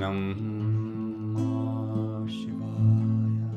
Namah Shivaya.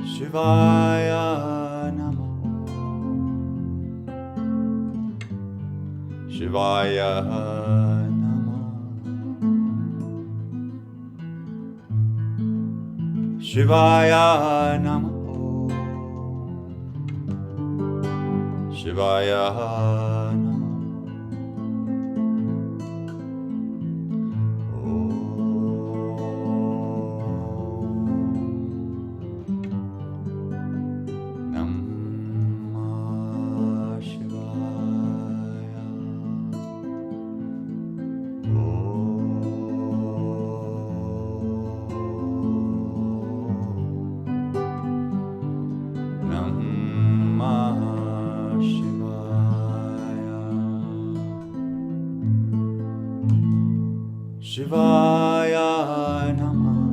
Shivaya Namah Shivaya Namah Shivaya Namah Shivaya Namah Shivaya Namah Shivaya Namah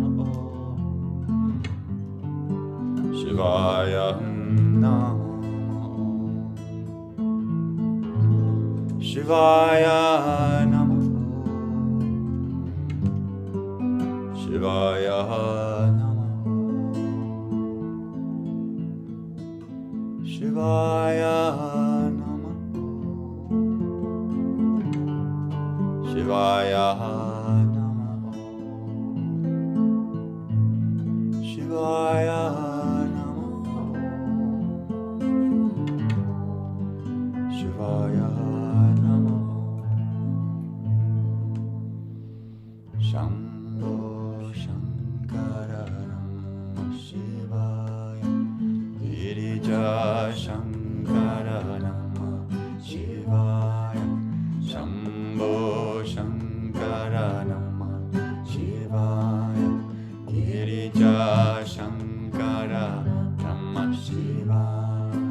Shivaya Namah Shivaya Namah Shivaya Namah Shivaya Shivaya Namah Shivaya Namah Shambho Shankara Namah Shivaya Girija Shankara Namah Shivaya Shambho Shankara Namah Shivaya Girija Shankara Namah Shivaya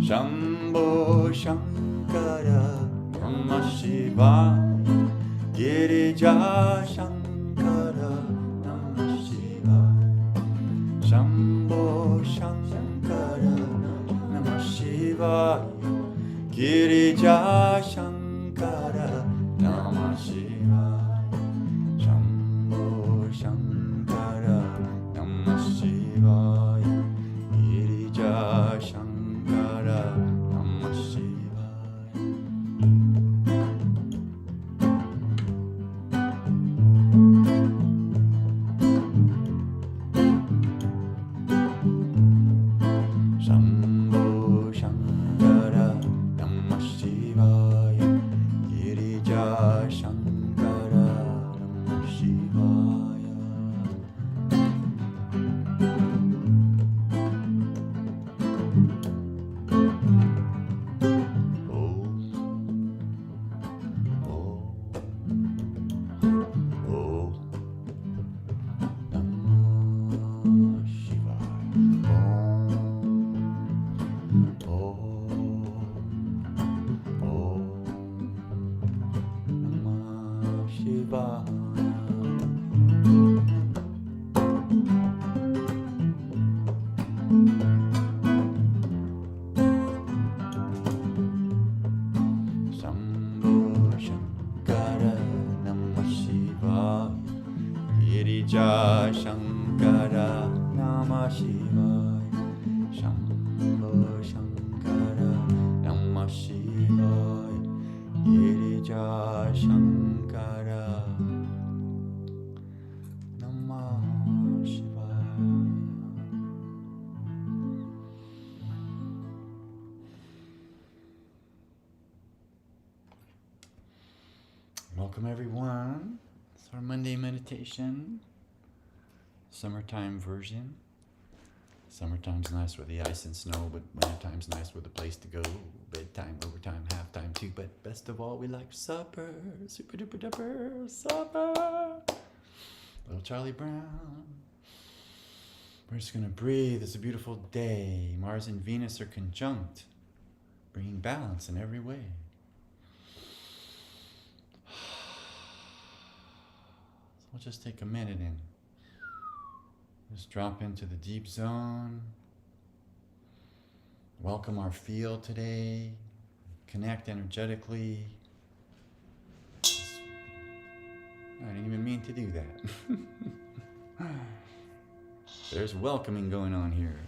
Shambho Shankara Namah Shivaya Girija Shankara Namah Shivaya Shambho Shankara Namah Shivaya Girija Shankara Namah Shivaya Shambho Shankara Namah Shivaya Girija Shankara Namah Shivaya Shambho Shankara Namah Shivaya Girija Shankara Namah Shivaya Namah Shivaya Shambho Shankara Namah Shivaya Girija Shankara Namah Shivaya Shambho Shankara Namah Shivaya Girija Shankara Namah Shivaya. Welcome everyone. It's our Monday meditation, summertime version. Summertime's nice with the ice and snow, but wintertime's nice with a place to go. Bedtime, overtime, halftime too, but best of all, we like supper. Super duper duper supper. Little Charlie Brown. We're just gonna breathe. It's a beautiful day. Mars and Venus are conjunct, bringing balance in every way. So we'll just take a minute and just drop into the deep zone. Welcome our field today. Connect energetically. I didn't even mean to do that. There's welcoming going on here.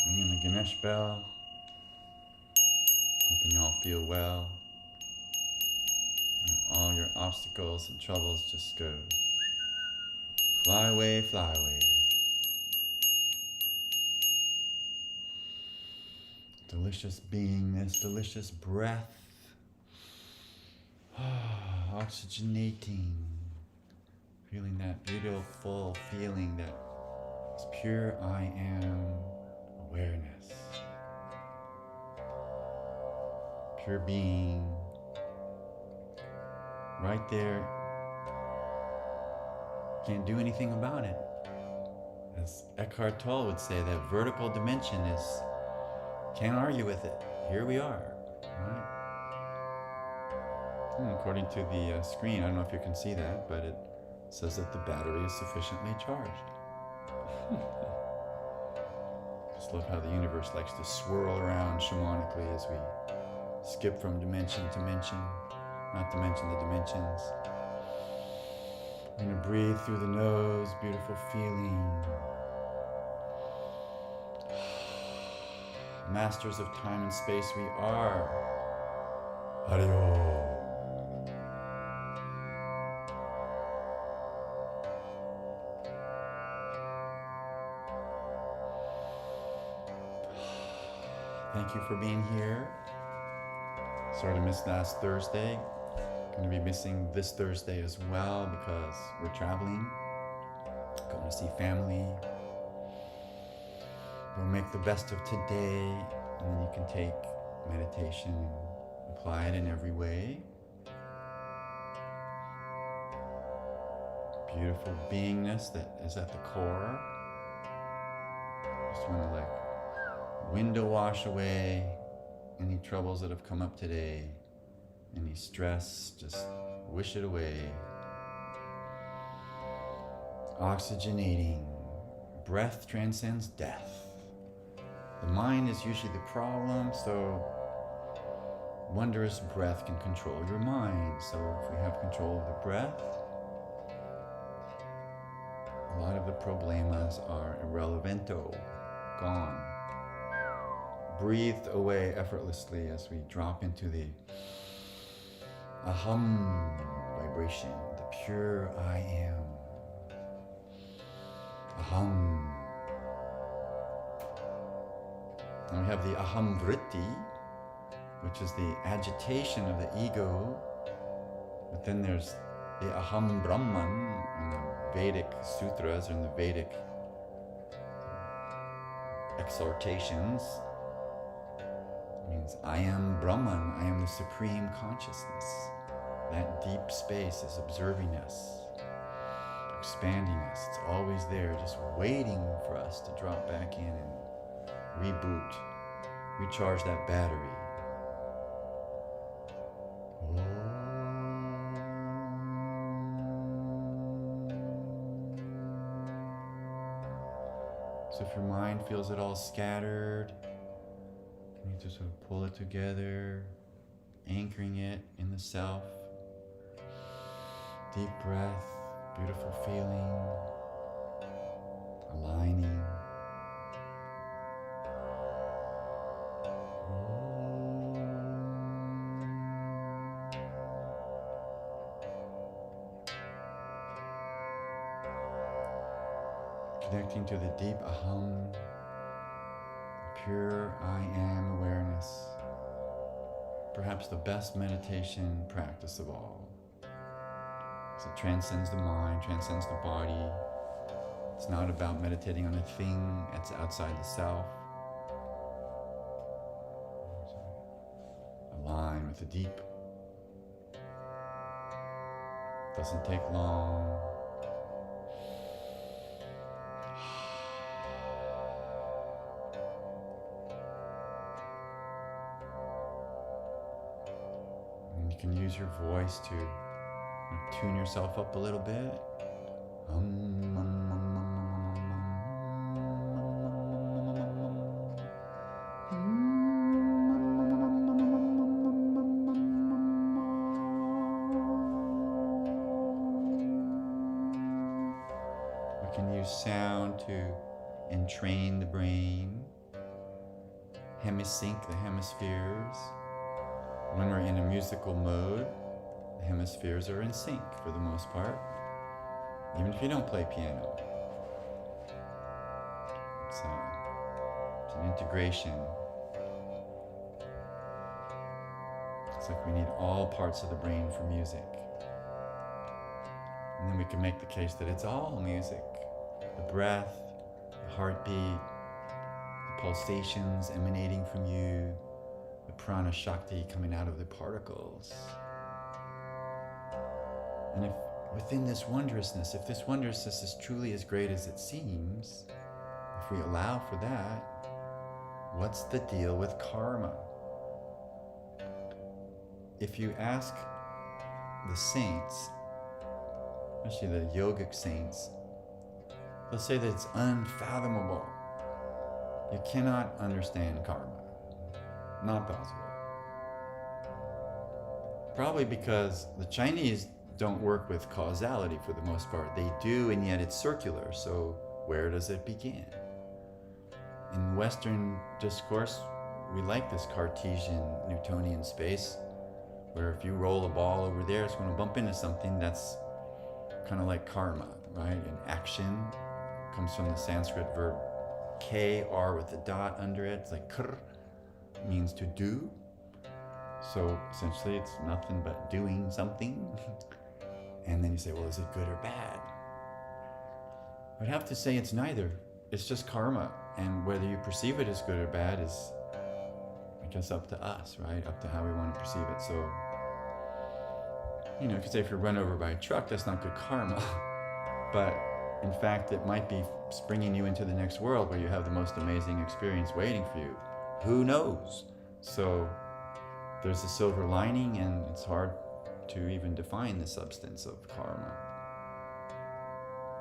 Ringing the Ganesh bell. Hoping y'all feel well. And all your obstacles and troubles just go. Fly away, fly away. Delicious beingness, delicious breath. Oxygenating. Feeling that beautiful feeling that is pure I am awareness. Pure being. Right there. Can't do anything about it. As Eckhart Tolle would say, that vertical dimension is, can't argue with it. Here we are. Right? According to the screen, I don't know if you can see that, but it says that the battery is sufficiently charged. Just love how the universe likes to swirl around shamanically as we skip from dimension to dimension, not to mention the dimensions. We're going to breathe through the nose, beautiful feeling. Masters of time and space we are. Hariyo. Thank you for being here. Sorry to miss last Thursday. Going to be missing this Thursday as well because we're traveling, going to see family. We'll make the best of today, and then you can take meditation and apply it in every way. Beautiful beingness that is at the core. Just want to window wash away any troubles that have come up today. Any stress, just wish it away. Oxygenating. Breath transcends death. The mind is usually the problem, so wondrous breath can control your mind. So if we have control of the breath, a lot of the problemas are irrelevento, gone. Breathed away effortlessly as we drop into the aham vibration, the pure I am. Aham. And we have the aham vritti, which is the agitation of the ego. But then there's the aham brahman in the Vedic sutras and the Vedic exhortations. It means I am Brahman, I am the supreme consciousness. That deep space is observing us, expanding us. It's always there, just waiting for us to drop back in and reboot, recharge that battery. So if your mind feels it all scattered, you need to sort of pull it together, anchoring it in the self. Deep breath, beautiful feeling, aligning. Connecting to the deep aham, pure I am awareness. Perhaps the best meditation practice of all. So it transcends the mind, transcends the body. It's not about meditating on a thing that's outside the self. Align with the deep. Doesn't take long. And you can use your voice to tune yourself up a little bit. We can use sound to entrain the brain, hemisync the hemispheres. When we're in a musical mode, the hemispheres are in sync for the most part, even if you don't play piano. It's an integration. It's like we need all parts of the brain for music. And then we can make the case that it's all music. The breath, the heartbeat, the pulsations emanating from you, the prana shakti coming out of the particles. And if within this wondrousness, if this wondrousness is truly as great as it seems, if we allow for that, what's the deal with karma? If you ask the saints, especially the yogic saints, they'll say that it's unfathomable. You cannot understand karma. Not possible. Probably because the Chinese don't work with causality for the most part. They do, and yet it's circular. So where does it begin? In Western discourse, we like this Cartesian Newtonian space, where if you roll a ball over there, it's going to bump into something. That's kind of like karma, right? And action comes from the Sanskrit verb kr with a dot under it. It's like kr, means to do. So essentially it's nothing but doing something. And then you say, well, is it good or bad? I'd have to say it's neither. It's just karma. And whether you perceive it as good or bad is, I guess, up to us, right? Up to how we want to perceive it. So, you could say if you're run over by a truck, that's not good karma. But in fact, it might be springing you into the next world where you have the most amazing experience waiting for you. Who knows? So there's a silver lining, and it's hard to even define the substance of karma.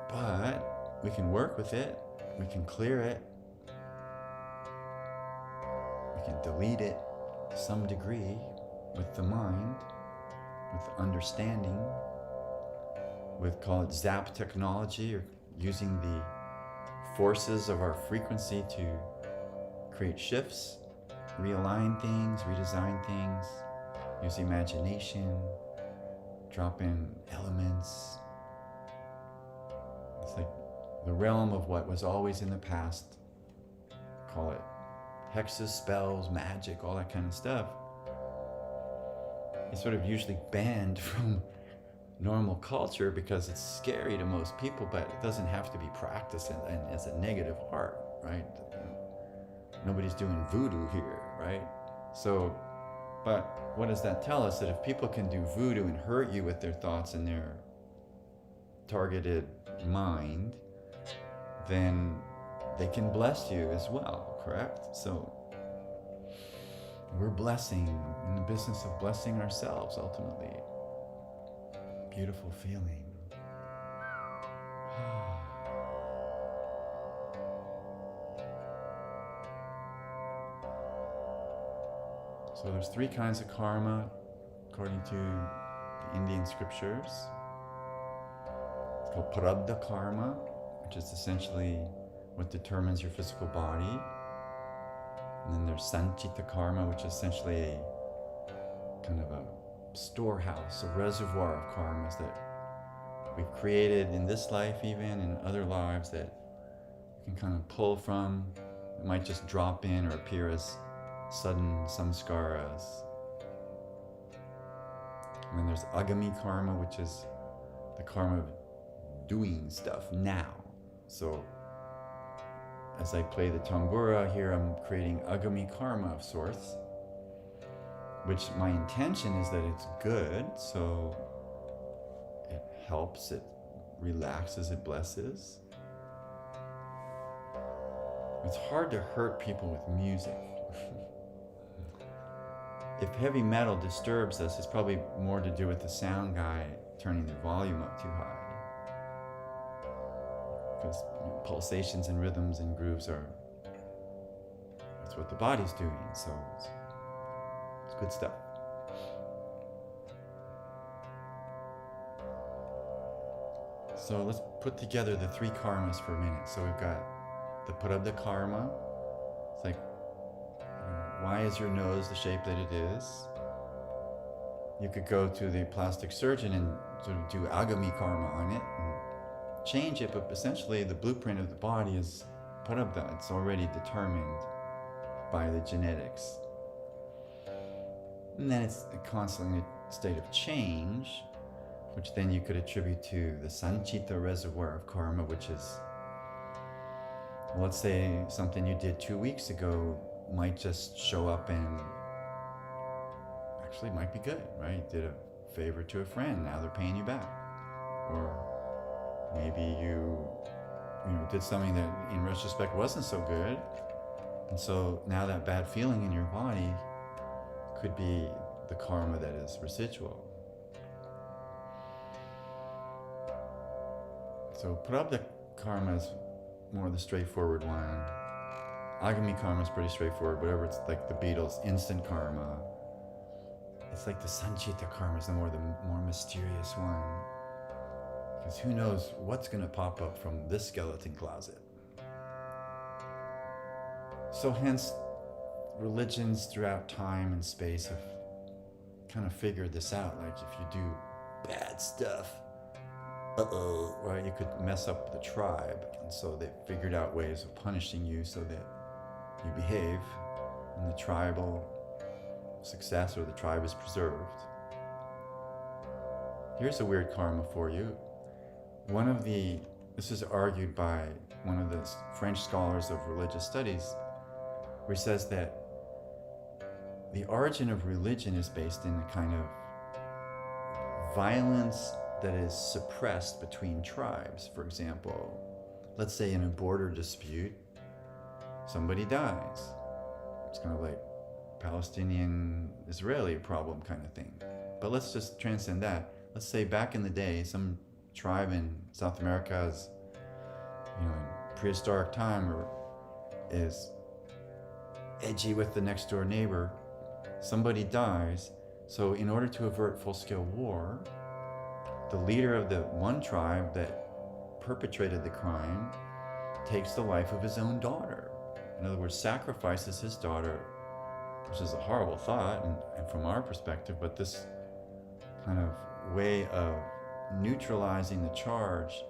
But we can work with it. We can clear it. We can delete it to some degree with the mind, with understanding, with, call it zap technology, or using the forces of our frequency to create shifts, realign things, redesign things, use imagination, drop in elements. It's like the realm of what was always in the past, call it hexes, spells, magic, all that kind of stuff. It's sort of usually banned from normal culture because it's scary to most people, but it doesn't have to be practiced as a negative art, right? Nobody's doing voodoo here, right? So, but what does that tell us? That if people can do voodoo and hurt you with their thoughts and their targeted mind, then they can bless you as well, correct? So we're blessing, in the business of blessing ourselves ultimately. Beautiful feeling. So there's 3 kinds of karma according to the Indian scriptures. It's called Prarabdha karma, which is essentially what determines your physical body. And then there's Sanchita karma, which is essentially a kind of a storehouse, a reservoir of karmas that we've created in this life, even in other lives, that you can kind of pull from. It might just drop in or appear as sudden samskaras. And then there's Agami karma, which is the karma of doing stuff now. So as I play the tambura here, I'm creating Agami karma of sorts, which my intention is that it's good, so it helps, it relaxes, it blesses. It's hard to hurt people with music. If heavy metal disturbs us, it's probably more to do with the sound guy turning the volume up too high. Because pulsations and rhythms and grooves that's what the body's doing, so it's good stuff. So let's put together the three karmas for a minute. So we've got the Prarabdha karma. It's like, why is your nose the shape that it is? You could go to the plastic surgeon and sort of do Agami karma on it and change it, but essentially the blueprint of the body is Prarabdha. It's already determined by the genetics. And then it's constantly in a state of change, which then you could attribute to the Sanchita reservoir of karma, which is, well, let's say something you did 2 weeks ago might just show up and actually might be good, right? You did a favor to a friend, now they're paying you back. Or maybe you did something that in retrospect wasn't so good, and so now that bad feeling in your body could be the karma that is residual. So Prarabdha karma is more the straightforward one. Agami karma is pretty straightforward, whatever. It's like the Beatles, instant karma. It's like the Sanchita karma is the more mysterious one. Because who knows what's going to pop up from this skeleton closet. So hence, religions throughout time and space have kind of figured this out. Like if you do bad stuff, right, you could mess up the tribe. And so they figured out ways of punishing you so that you behave and the tribal success or the tribe is preserved. Here's a weird karma for you. This is argued by one of the French scholars of religious studies, where he says that the origin of religion is based in a kind of violence that is suppressed between tribes. For example, let's say in a border dispute, somebody dies. It's kind of like Palestinian-Israeli problem kind of thing. But let's just transcend that. Let's say back in the day, some tribe in South America is, in prehistoric time, or is edgy with the next door neighbor. Somebody dies. So in order to avert full-scale war, the leader of the one tribe that perpetrated the crime takes the life of his own daughter. In other words, sacrifices his daughter, which is a horrible thought, and from our perspective, but this kind of way of neutralizing the charge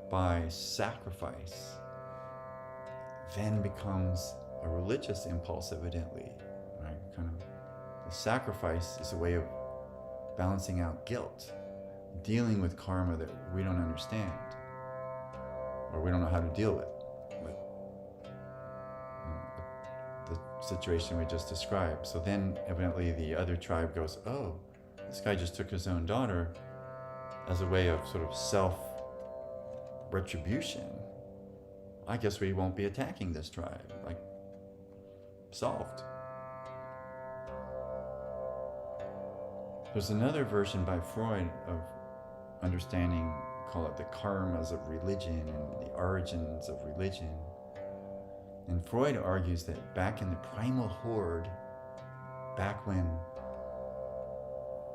by sacrifice then becomes a religious impulse, evidently, right? Kind of the sacrifice is a way of balancing out guilt, dealing with karma that we don't understand or we don't know how to deal with the situation we just described. So then evidently the other tribe goes, oh, this guy just took his own daughter, as a way of sort of self-retribution. I guess we won't be attacking this tribe. Like, solved. There's another version by Freud of understanding, call it the karmas of religion and the origins of religion. And Freud argues that back in the primal horde, back when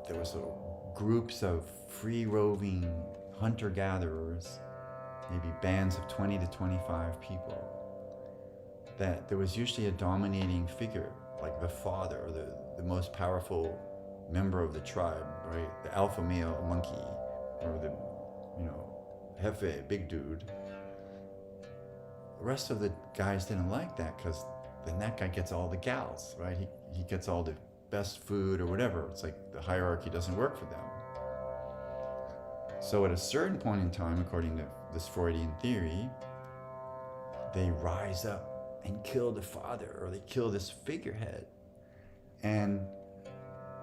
there was groups of free-roving hunter-gatherers, maybe bands of 20 to 25 people, that there was usually a dominating figure, like the father, or the most powerful member of the tribe, right? The alpha male monkey, or the, jefe, big dude. The rest of the guys didn't like that, because then that guy gets all the gals, right? He gets all the best food or whatever. It's like the hierarchy doesn't work for them. So at a certain point in time, according to this Freudian theory, they rise up and kill the father, or they kill this figurehead. And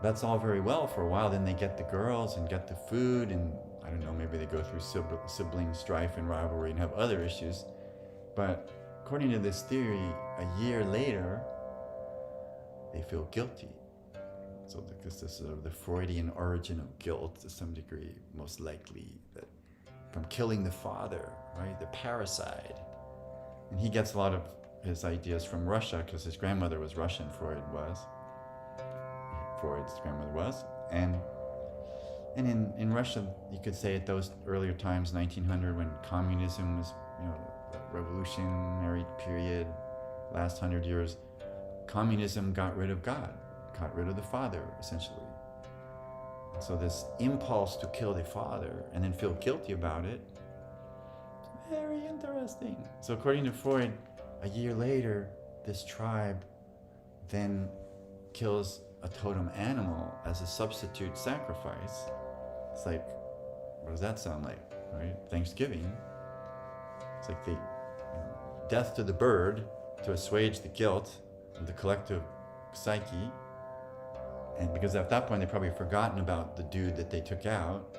that's all very well for a while. Then they get the girls and get the food, and I don't know, maybe they go through sibling strife and rivalry and have other issues. But according to this theory, a year later, they feel guilty. So this is sort of the Freudian origin of guilt to some degree, most likely, that from killing the father, right, the parricide. And he gets a lot of his ideas from Russia, because his grandmother was Russian, Freud's grandmother was. And in Russia, you could say at those earlier times, 1900, when communism was, the revolutionary period, last 100 years, communism got rid of God, got rid of the father, essentially. So this impulse to kill the father and then feel guilty about it, very interesting. So according to Freud, a year later, this tribe then kills a totem animal as a substitute sacrifice. It's like, what does that sound like, right? Thanksgiving. It's like the death to the bird to assuage the guilt of the collective psyche. And because at that point they've probably forgotten about the dude that they took out,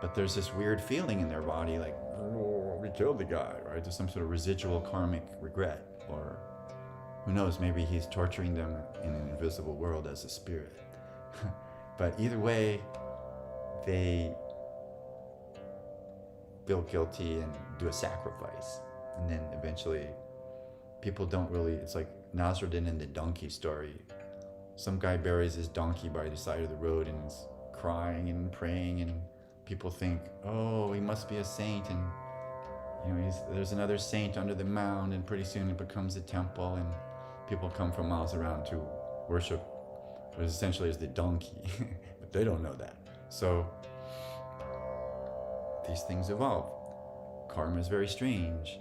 but there's this weird feeling in their body like, oh, we killed the guy, right? There's some sort of residual karmic regret, or who knows, maybe he's torturing them in an invisible world as a spirit. But either way, they feel guilty and do a sacrifice. And then eventually, people don't really, it's like Nasruddin in the donkey story. Some guy buries his donkey by the side of the road and is crying and praying, and people think, oh, he must be a saint, and there's another saint under the mound, and pretty soon it becomes a temple, and people come from miles around to worship what essentially is the donkey. But they don't know that. So these things evolve. Karma is very strange.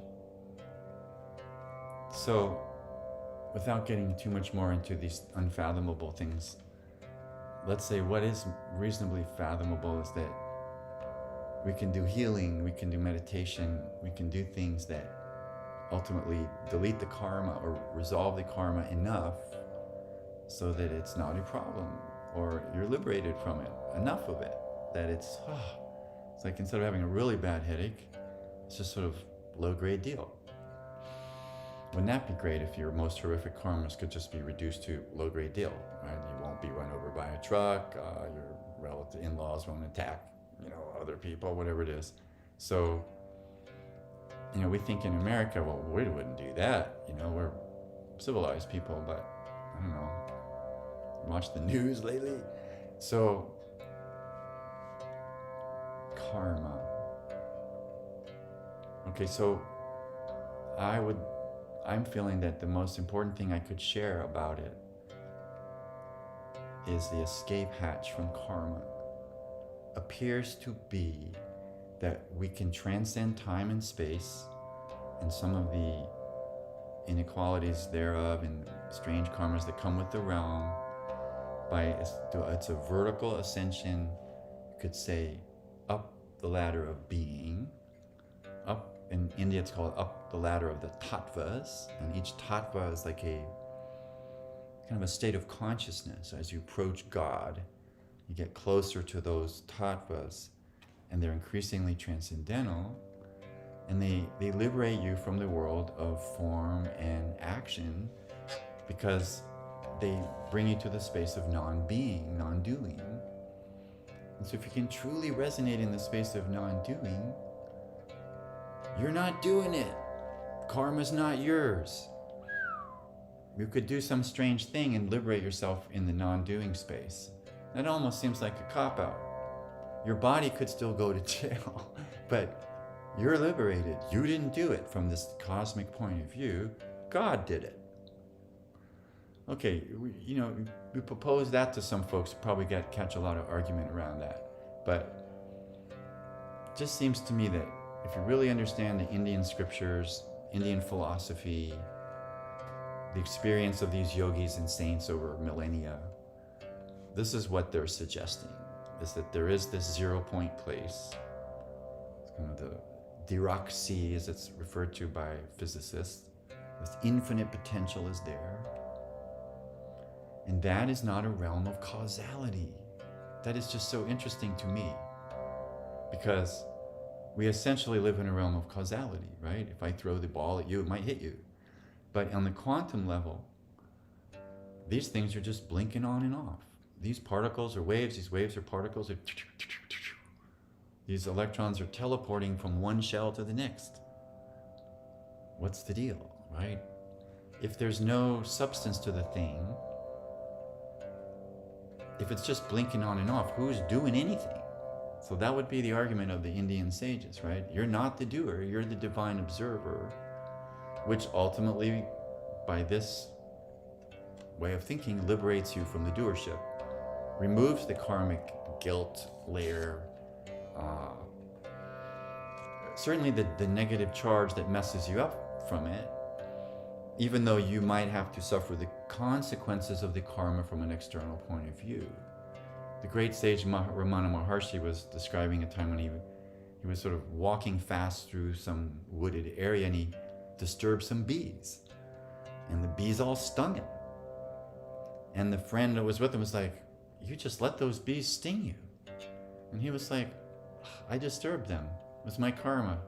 So without getting too much more into these unfathomable things, let's say what is reasonably fathomable is that we can do healing, we can do meditation, we can do things that ultimately delete the karma or resolve the karma enough so that it's not a problem, or you're liberated from it, enough of it, that it's like instead of having a really bad headache, it's just sort of low-grade deal. Wouldn't that be great if your most horrific karmas could just be reduced to low-grade deal, right? You won't be run over by a truck, your relative in-laws won't attack, other people, whatever it is. So, we think in America, well, we wouldn't do that. We're civilized people, but I don't know. Watch the news lately. So, karma. Okay, so I'm feeling that the most important thing I could share about it is the escape hatch from karma appears to be that we can transcend time and space and some of the inequalities thereof and strange karmas that come with the realm it's a vertical ascension, you could say, up the ladder of being. Up in India it's called up the ladder of the tattvas, and each tattva is like a kind of a state of consciousness. As you approach God, you get closer to those tattvas, and they're increasingly transcendental, and they liberate you from the world of form and action, because they bring you to the space of non-being, non-doing. And so if you can truly resonate in the space of non-doing, you're not doing it. Karma's not yours. You could do some strange thing and liberate yourself in the non-doing space. That almost seems like a cop-out. Your body could still go to jail, but you're liberated. You didn't do it from this cosmic point of view. God did it. Okay, we propose that to some folks, probably catch a lot of argument around that. But it just seems to me that if you really understand the Indian scriptures, Indian philosophy, the experience of these yogis and saints over millennia, this is what they're suggesting, is that there is this 0 point place kind of the Dirac sea, as it's referred to by physicists. This infinite potential is there. And that is not a realm of causality. That is just so interesting to me, because we essentially live in a realm of causality, right? If I throw the ball at you, it might hit you. But on the quantum level, these things are just blinking on and off. These particles are waves, these waves are particles. These electrons are teleporting from one shell to the next. What's the deal, right? If there's no substance to the thing, if it's just blinking on and off, who's doing anything? So that would be the argument of the Indian sages, right? You're not the doer, you're the divine observer, which ultimately, by this way of thinking, liberates you from the doership, removes the karmic guilt layer, certainly the negative charge that messes you up from it, even though you might have to suffer the consequences of the karma from an external point of view. The great sage Ramana Maharshi was describing a time when he was sort of walking fast through some wooded area, and he disturbed some bees, and the bees all stung him. And the friend that was with him was like, "You just let those bees sting you." And he was like, "I disturbed them. It was my karma,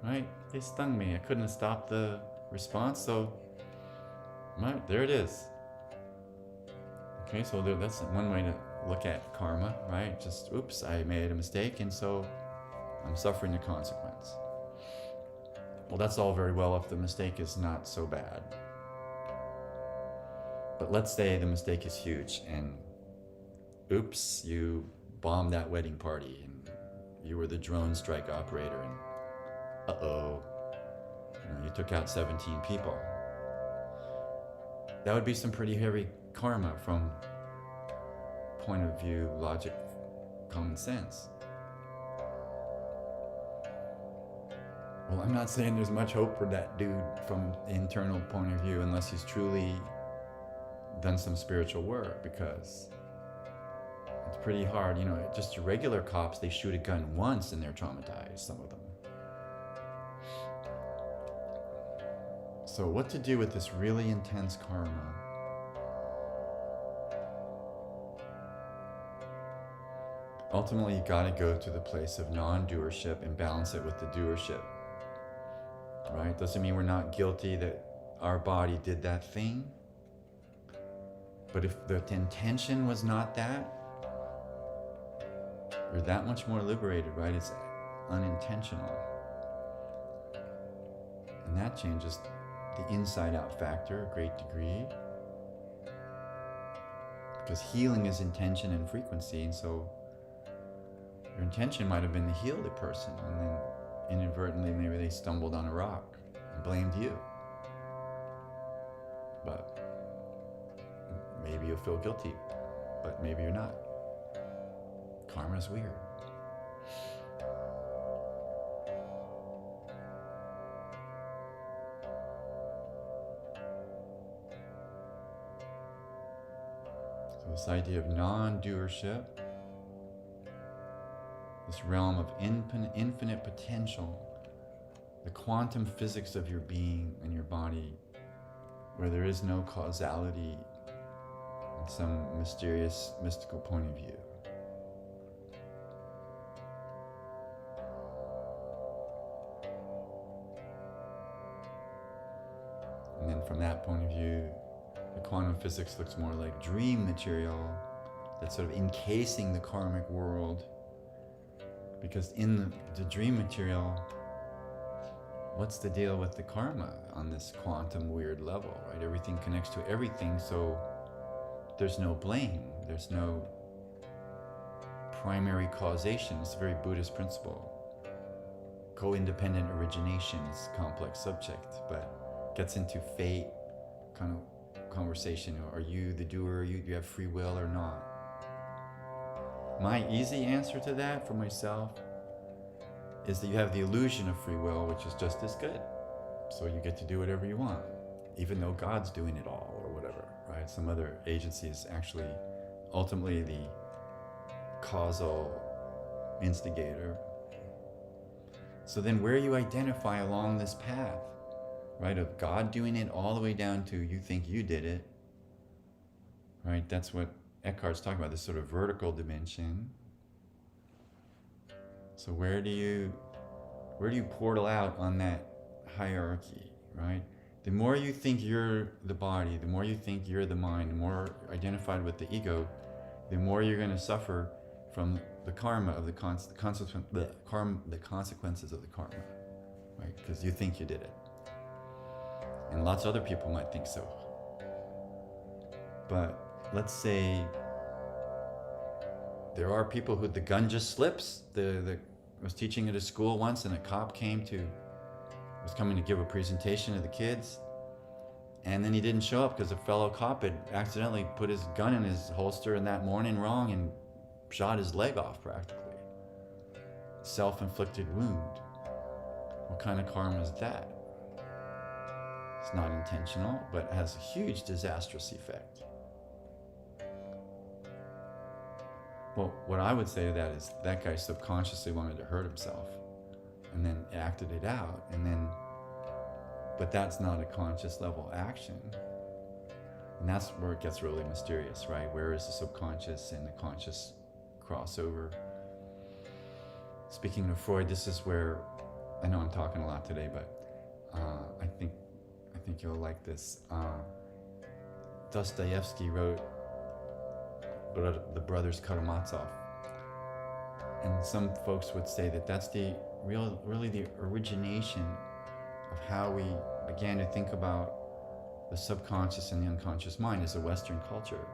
right? They stung me. I couldn't have stopped the response, so right, there it is." Okay, so that's one way to look at karma, right? Just, oops, I made a mistake, and so I'm suffering the consequence. Well, that's all very well if the mistake is not so bad. But let's say the mistake is huge, and oops, you bombed that wedding party, and you were the drone strike operator, and you took out 17 people. That would be some pretty heavy karma from point of view, logic, common sense. Well, I'm not saying there's much hope for that dude from the internal point of view unless he's truly done some spiritual work, because it's pretty hard. Just your regular cops, they shoot a gun once and they're traumatized, some of them. So what to do with this really intense karma? Ultimately, you got to go to the place of non-doership and balance it with the doership, right? Doesn't mean we're not guilty that our body did that thing. But if the intention was not that, you're that much more liberated, right? It's unintentional. And that changes the inside-out factor a great degree. Because healing is intention and frequency, and so your intention might have been to heal the person, and then inadvertently maybe they stumbled on a rock and blamed you. But maybe you'll feel guilty, but maybe you're not. Karma's weird. So this idea of non-doership, this realm of infinite potential, the quantum physics of your being and your body, where there is no causality in some mysterious, mystical point of view. And then from that point of view, the quantum physics looks more like dream material that's sort of encasing the karmic world. Because in the dream material, what's the deal with the karma on this quantum weird level, right? Everything connects to everything, so there's no blame. There's no primary causation. It's a very Buddhist principle. Co-independent origination is a complex subject, but gets into fate kind of conversation. Are you the doer? Do you have free will or not? My easy answer to that for myself is that you have the illusion of free will, which is just as good. So you get to do whatever you want, even though God's doing it all or whatever, right? Some other agency is actually ultimately the causal instigator. So then where you identify along this path, right, of God doing it all the way down to you think you did it, right? That's what Eckhart's talking about, this sort of vertical dimension. So where do you portal out on that hierarchy, right? The more you think you're the body, the more you think you're the mind, the more identified with the ego, the more you're going to suffer from the karma of the consequences of the karma, right? Because you think you did it. And lots of other people might think so. But let's say there are people who the gun just slips. I was teaching at a school once, and a cop was coming to give a presentation to the kids, and then he didn't show up because a fellow cop had accidentally put his gun in his holster in that morning wrong and shot his leg off practically. Self-inflicted wound. What kind of karma is that? It's not intentional, but it has a huge disastrous effect. Well, what I would say to that is that guy subconsciously wanted to hurt himself and then acted it out, but that's not a conscious level action. And that's where it gets really mysterious, right? Where is the subconscious and the conscious crossover? Speaking of Freud, this is where, I know I'm talking a lot today, but I think you'll like this. Dostoevsky wrote The Brothers Karamazov, and some folks would say that that's really the origination of how we began to think about the subconscious and the unconscious mind as a Western culture,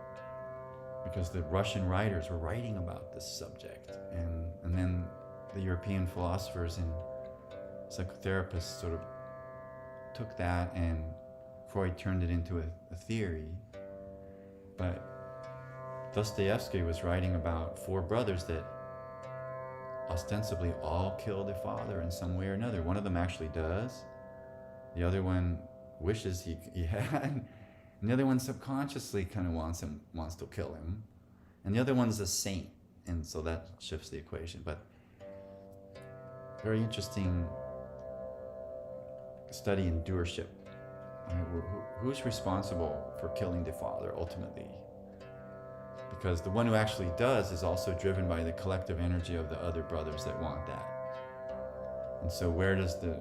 because the Russian writers were writing about this subject, and then the European philosophers and psychotherapists sort of took that, and Freud turned it into a theory. But Dostoevsky was writing about four brothers that ostensibly all killed their father in some way or another. One of them actually does. The other one wishes he had. And the other one subconsciously kind of wants to kill him. And the other one's a saint. And so that shifts the equation. But very interesting study in doership. Who's responsible for killing the father ultimately? Because the one who actually does is also driven by the collective energy of the other brothers that want that. And so where does the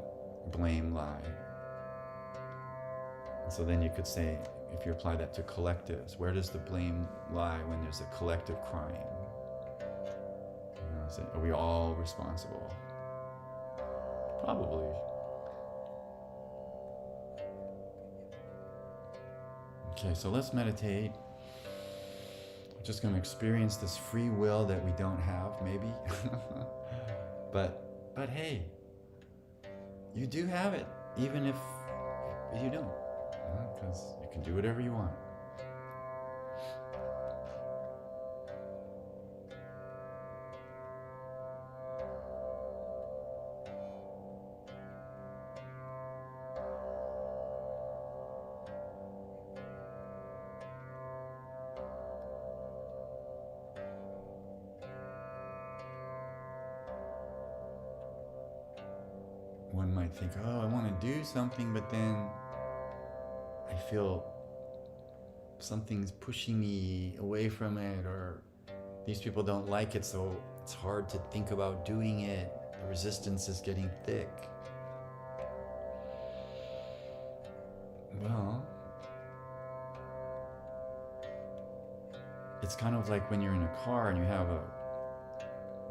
blame lie? And so then you could say, if you apply that to collectives, where does the blame lie when there's a collective crime? Are we all responsible? Probably. Okay, so let's meditate. We're just going to experience this free will that we don't have, maybe. but hey, you do have it, even if you don't, because you can do whatever you want. One might think, oh, I want to do something, but then I feel something's pushing me away from it, or these people don't like it, so it's hard to think about doing it. The resistance is getting thick. Well, it's kind of like when you're in a car and you have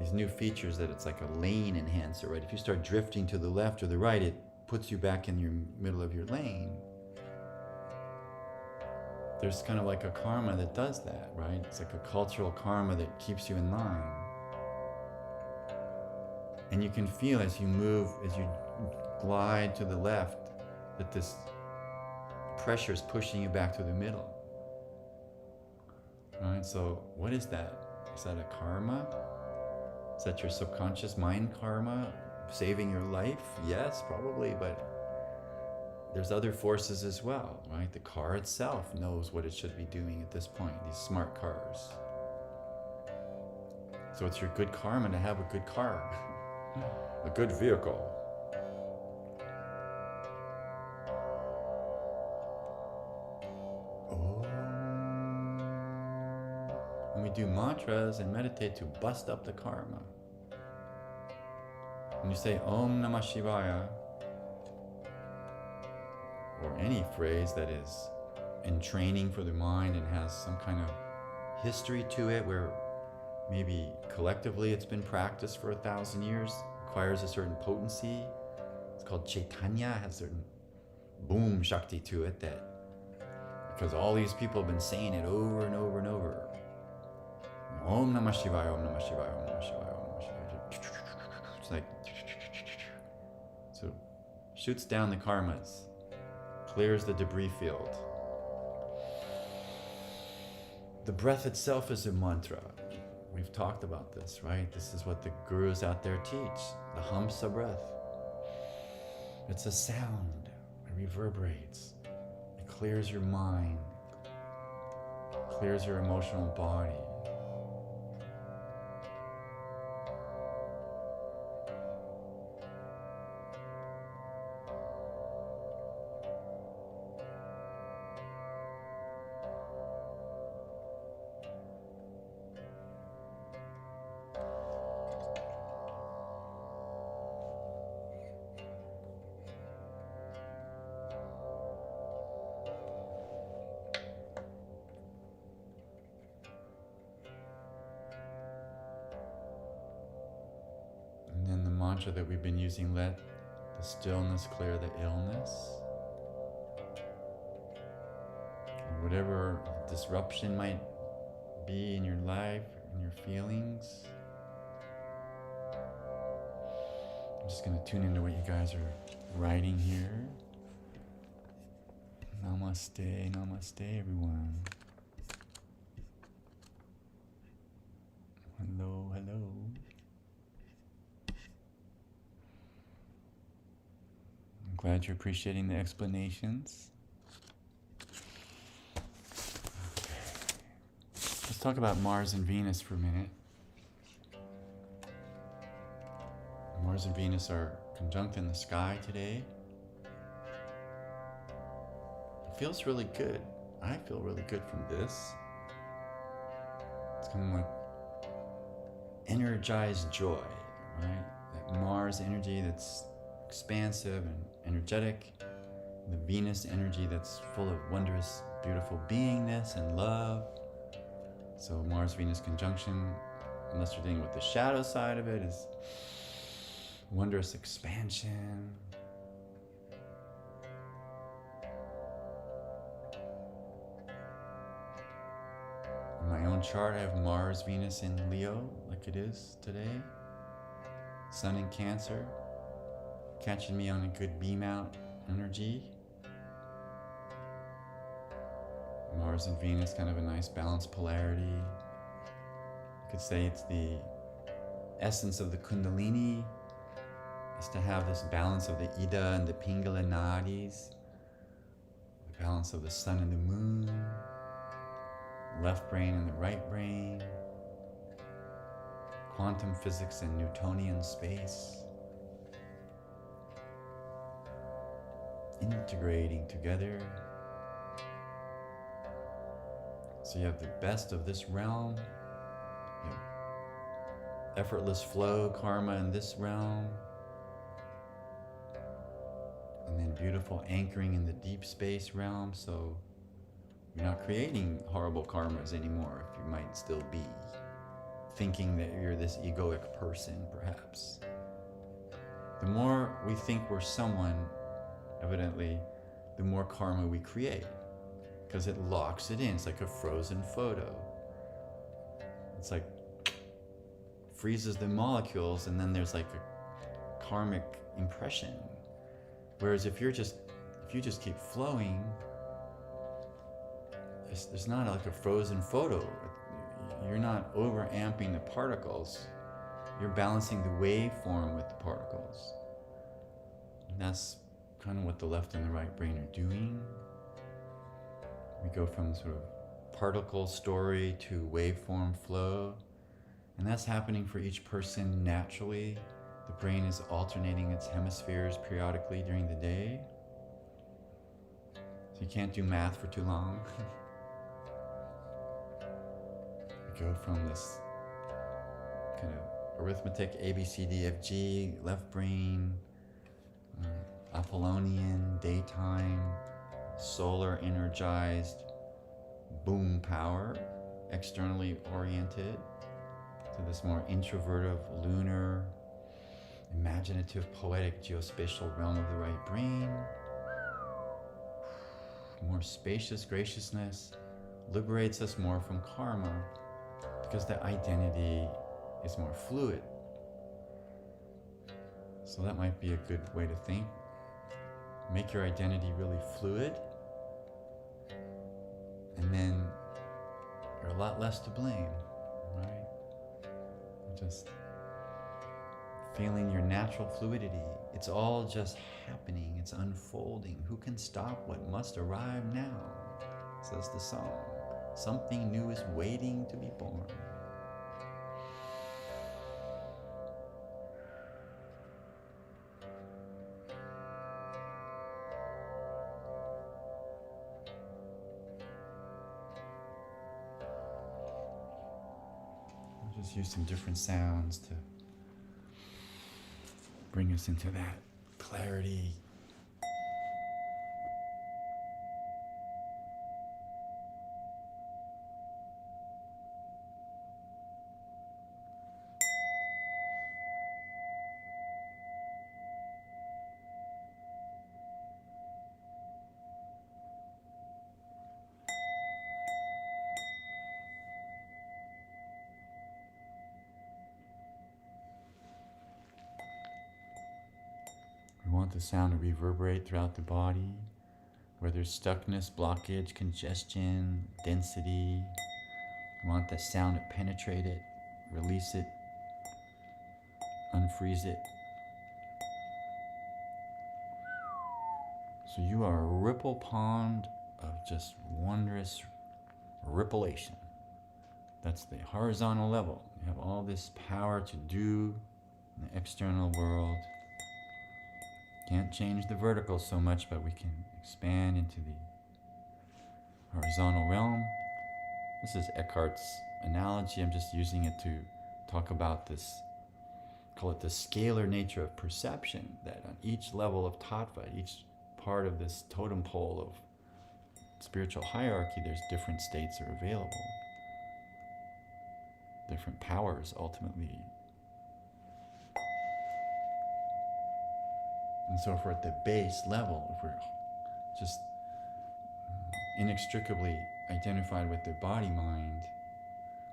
these new features that it's like a lane enhancer, right? If you start drifting to the left or the right, it puts you back in your middle of your lane. There's kind of like a karma that does that, right? It's like a cultural karma that keeps you in line. And you can feel as you move, as you glide to the left, that this pressure is pushing you back to the middle. Right? So what is that? Is that a karma? Is that your subconscious mind karma saving your life? Yes, probably, but there's other forces as well, right? The car itself knows what it should be doing at this point, these smart cars. So it's your good karma to have a good car. A good vehicle. Oh. And we do mantras and meditate to bust up the karma. When you say Om Namah Shivaya, or any phrase that is in training for the mind and has some kind of history to it, where maybe collectively it's been practiced for 1,000 years, requires a certain potency. It's called Chaitanya, has certain boom Shakti to it, that because all these people have been saying it over and over and over. Om Namah Shivaya, Om Namah Shivaya, Om Namah Shivaya, Om Namah Shivaya. It's like, so shoots down the karmas, clears the debris field. The breath itself is a mantra. We've talked about this, right? This is what the gurus out there teach, the hamsa breath. It's a sound, it reverberates, it clears your mind, clears your emotional body. Mantra that we've been using, let the stillness clear the illness. And whatever disruption might be in your life, in your feelings. I'm just going to tune into what you guys are writing here. Namaste, namaste everyone. Hello, hello. Glad you're appreciating the explanations. Okay. Let's talk about Mars and Venus for a minute. Mars and Venus are conjunct in the sky today. It feels really good. I feel really good from this. It's kind of like energized joy, right? That Mars energy that's expansive and energetic, the Venus energy that's full of wondrous, beautiful beingness and love. So Mars-Venus conjunction, unless you're dealing with the shadow side of it, is wondrous expansion. In my own chart, I have Mars-Venus in Leo, like it is today. Sun in Cancer, catching me on a good beam out energy. Mars and Venus, kind of a nice balanced polarity. You could say it's the essence of the Kundalini, is to have this balance of the Ida and the Pingala nadis, the balance of the sun and the moon, left brain and the right brain, quantum physics and Newtonian space, integrating together. So you have the best of this realm, you have effortless flow karma in this realm, and then beautiful anchoring in the deep space realm. So you're not creating horrible karmas anymore, if you might still be thinking that you're this egoic person, perhaps. The more we think we're someone, evidently, the more karma we create, because it locks it in. It's like a frozen photo. It's like freezes the molecules, and then there's like a karmic impression. Whereas if you just keep flowing, there's not like a frozen photo. You're not over-amping the particles. You're balancing the waveform with the particles. And that's kind of what the left and the right brain are doing. We go from sort of particle story to waveform flow. And that's happening for each person naturally. The brain is alternating its hemispheres periodically during the day. So you can't do math for too long. You go from this kind of arithmetic A, B, C, D, F, G, left brain, Apollonian, daytime, solar energized, boom power, externally oriented, to this more introvertive, lunar, imaginative, poetic, geospatial realm of the right brain. More spacious graciousness liberates us more from karma because the identity is more fluid. So that might be a good way to think. Make your identity really fluid, and then you're a lot less to blame, right? Just feeling your natural fluidity. It's all just happening. It's unfolding. Who can stop what must arrive now? Says the song. Something new is waiting to be born. I'll just use some different sounds to bring us into that clarity. We want the sound to reverberate throughout the body, where there's stuckness, blockage, congestion, density. We want that sound to penetrate it, release it, unfreeze it. So you are a ripple pond of just wondrous ripplation. That's the horizontal level. You have all this power to do in the external world. Can't change the vertical so much, but we can expand into the horizontal realm. This is Eckhart's analogy. I'm just using it to talk about this, call it the scalar nature of perception, that on each level of tattva, each part of this totem pole of spiritual hierarchy, there's different states are available. Different powers ultimately. And so if we're at the base level, if we're just inextricably identified with the body mind,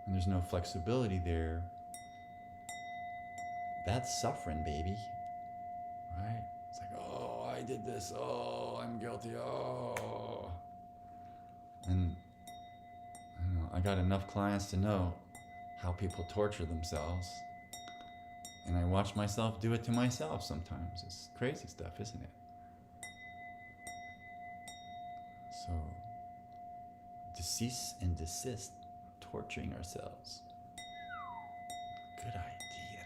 and there's no flexibility there, that's suffering, baby. Right? It's like, oh, I did this, oh, I'm guilty, oh. And I don't know, I got enough clients to know how people torture themselves. And I watch myself do it to myself sometimes. It's crazy stuff, isn't it? So, cease and desist torturing ourselves. Good idea.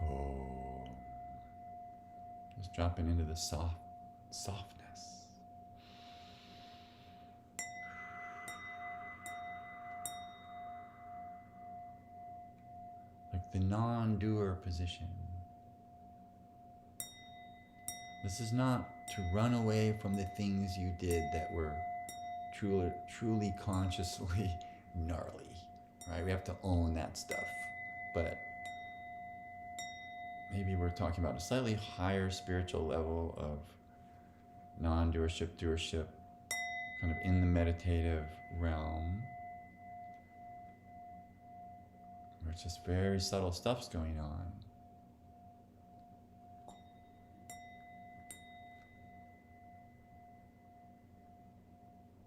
Oh. Just dropping into the softness. Like the non-doer position. This is not to run away from the things you did that were truly consciously gnarly, right? We have to own that stuff. But maybe we're talking about a slightly higher spiritual level of non-doership, doership, kind of in the meditative realm, where it's just very subtle stuff's going on.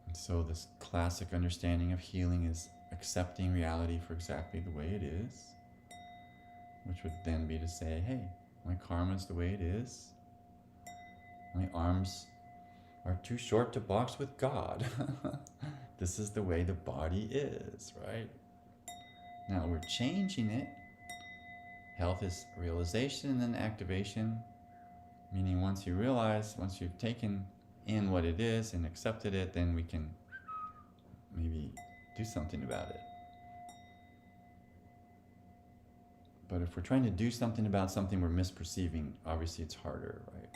And so this classic understanding of healing is accepting reality for exactly the way it is, which would then be to say, hey, my karma's the way it is. My arms are too short to box with God. This is the way the body is, right? Now we're changing it. Health is realization and then activation, meaning once you realize, once you've taken in what it is and accepted it, then we can maybe do something about it. But if we're trying to do something about something we're misperceiving, obviously it's harder, right?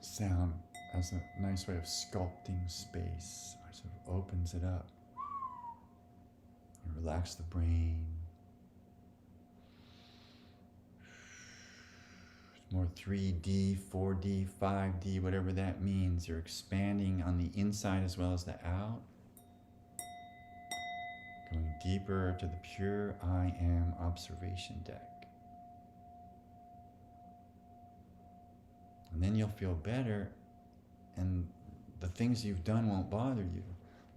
Sound as a nice way of sculpting space, sort of opens it up. You relax the brain. More 3D, 4D, 5D, whatever that means. You're expanding on the inside as well as the out. Going deeper to the pure I am observation deck. And then you'll feel better, and the things you've done won't bother you,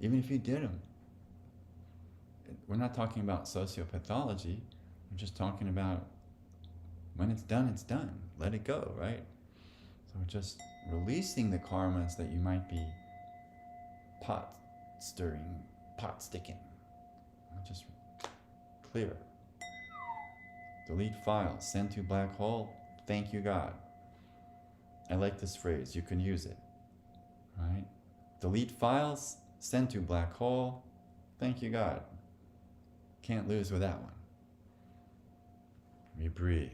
even if you did them. We're not talking about sociopathology. We're just talking about when it's done, it's done. Let it go, right? So we're just releasing the karmas that you might be pot sticking. Just clear. Delete file, send to black hole, thank you God. I like this phrase, you can use it, right? Delete files, send to black hole, thank you God. Can't lose with that one. We breathe.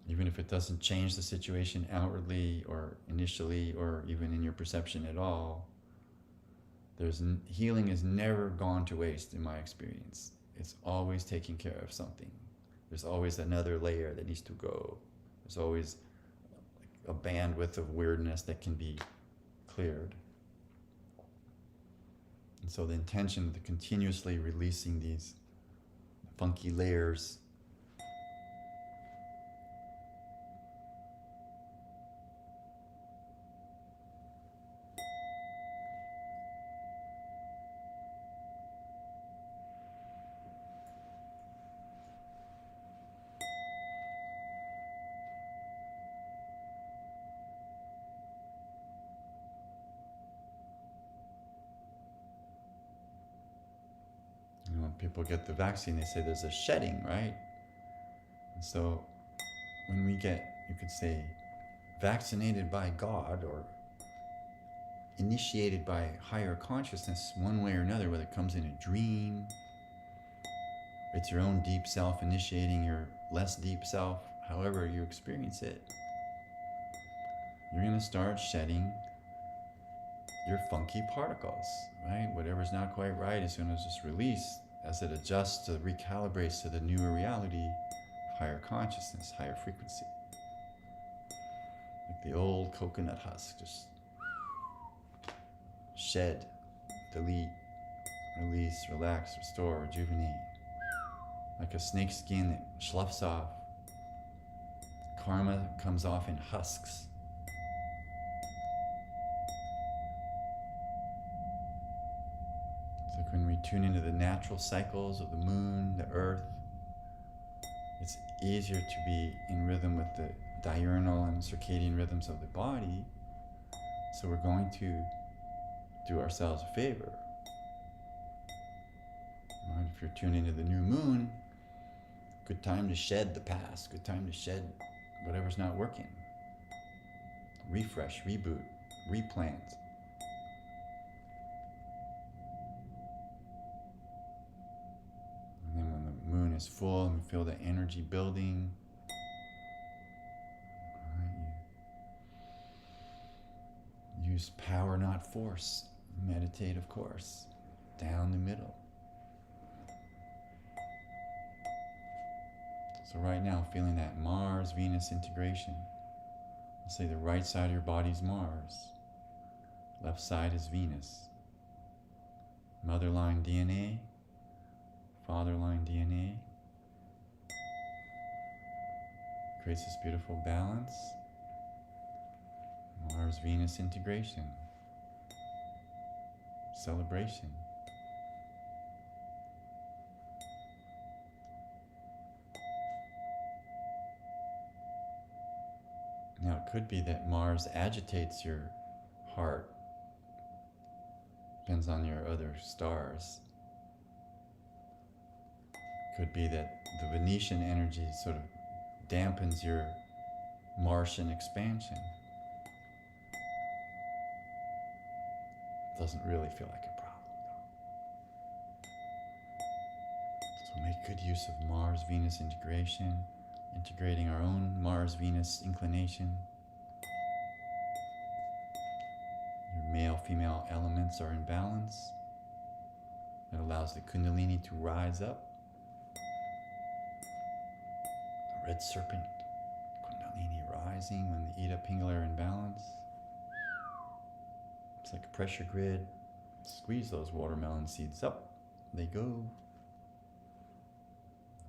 Even if it doesn't change the situation outwardly or initially or even in your perception at all, healing has never gone to waste in my experience. It's always taking care of something. There's always another layer that needs to go. There's always a bandwidth of weirdness that can be cleared. And so the intention of continuously releasing these funky layers when people get the vaccine, they say there's a shedding, right? And so when we get, you could say, vaccinated by God or initiated by higher consciousness one way or another, whether it comes in a dream, it's your own deep self initiating your less deep self, however you experience it, you're going to start shedding your funky particles, right? Whatever's not quite right is going to just release as it adjusts, recalibrates to the newer reality of higher consciousness, higher frequency. Like the old coconut husk, just shed, delete, release, relax, restore, rejuvenate. Like a snake skin that sloughs off. Karma comes off in husks. It's like when we tune into the natural cycles of the moon, the earth, it's easier to be in rhythm with the diurnal and circadian rhythms of the body. So we're going to do ourselves a favor. Right? If you're tuned into the new moon, good time to shed the past, good time to shed whatever's not working. Refresh, reboot, replant. And then when the moon is full and we feel the energy building, you use power, not force. Meditate, of course, down the middle. So right now, feeling that Mars-Venus integration. Let's say the right side of your body is Mars. Left side is Venus. Mother line DNA, father line DNA. Creates this beautiful balance. Mars-Venus integration. celebration. Now, it could be that Mars agitates your heart. Depends on your other stars. Could be that the Venetian energy sort of dampens your Martian expansion. Doesn't really feel like a problem, though. So make good use of Mars-Venus integration, integrating our own Mars-Venus inclination. Your male-female elements are in balance. It allows the Kundalini to rise up. The red serpent, Kundalini rising when the Ida Pingala are in balance. It's like a pressure grid. Squeeze those watermelon seeds up. They go.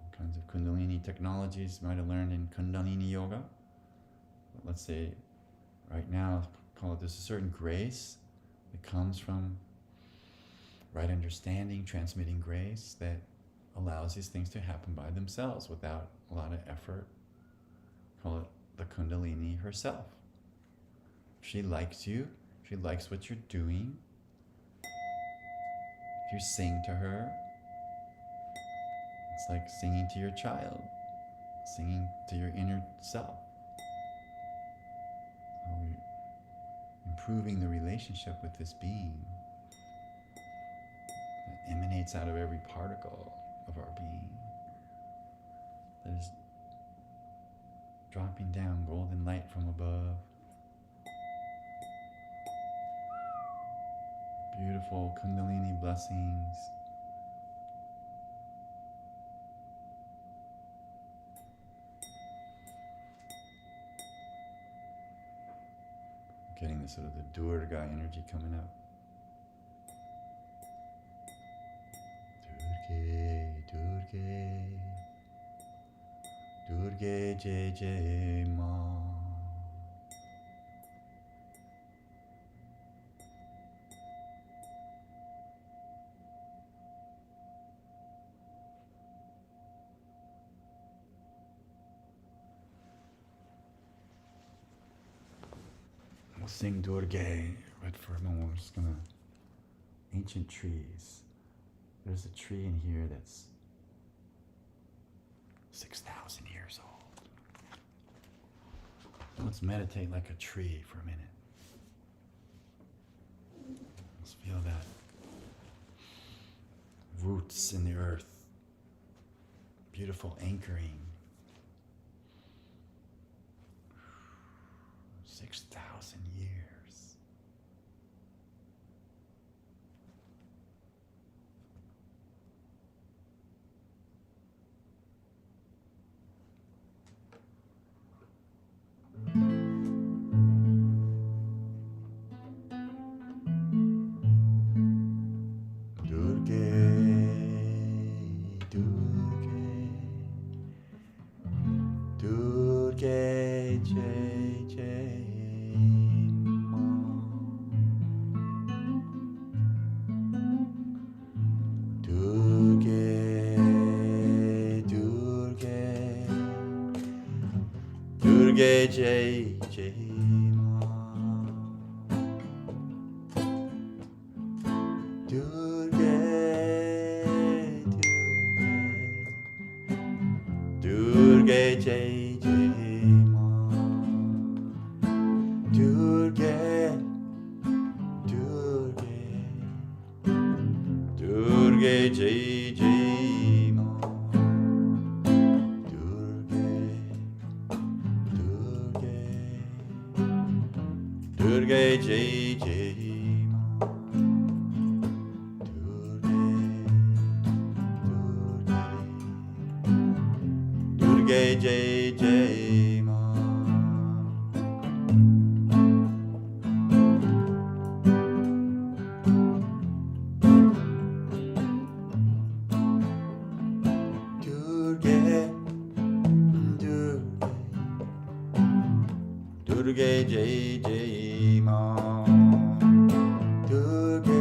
All kinds of Kundalini technologies you might have learned in Kundalini Yoga. But let's say right now, call it, there's a certain grace that comes from right understanding, transmitting grace that allows these things to happen by themselves without a lot of effort. Call it the Kundalini herself. She likes you. She likes what you're doing. If you sing to her, it's like singing to your child, singing to your inner self. So we're improving the relationship with this being that emanates out of every particle of our being, that is dropping down golden light from above. Beautiful Kundalini blessings. Getting the sort of the Durga energy coming up. Durga, Durga, Durga Jai Jai Ma. We'll sing Durga, but for a moment we're just gonna, ancient trees. There's a tree in here that's 6,000 years old. Let's meditate like a tree for a minute. Let's feel that roots in the earth, beautiful anchoring. 6,000 years. Durga Jai Jai Ma. Durga, Durga, Durga Jai Jai Ma. Durga, Durga, Durga Jai Jai Ma. Durga Jai Jai Ma. Durga Jai Jai Ma. Durga, Durga, Durga Jai Jai Ma. Durga,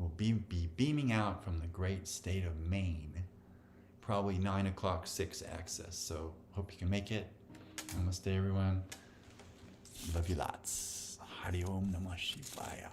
will be beaming out from the great state of Maine, probably 9 o'clock 6 access. So hope you can make it. Namaste, everyone. Love you lots. Hari Om Namah Shivaya.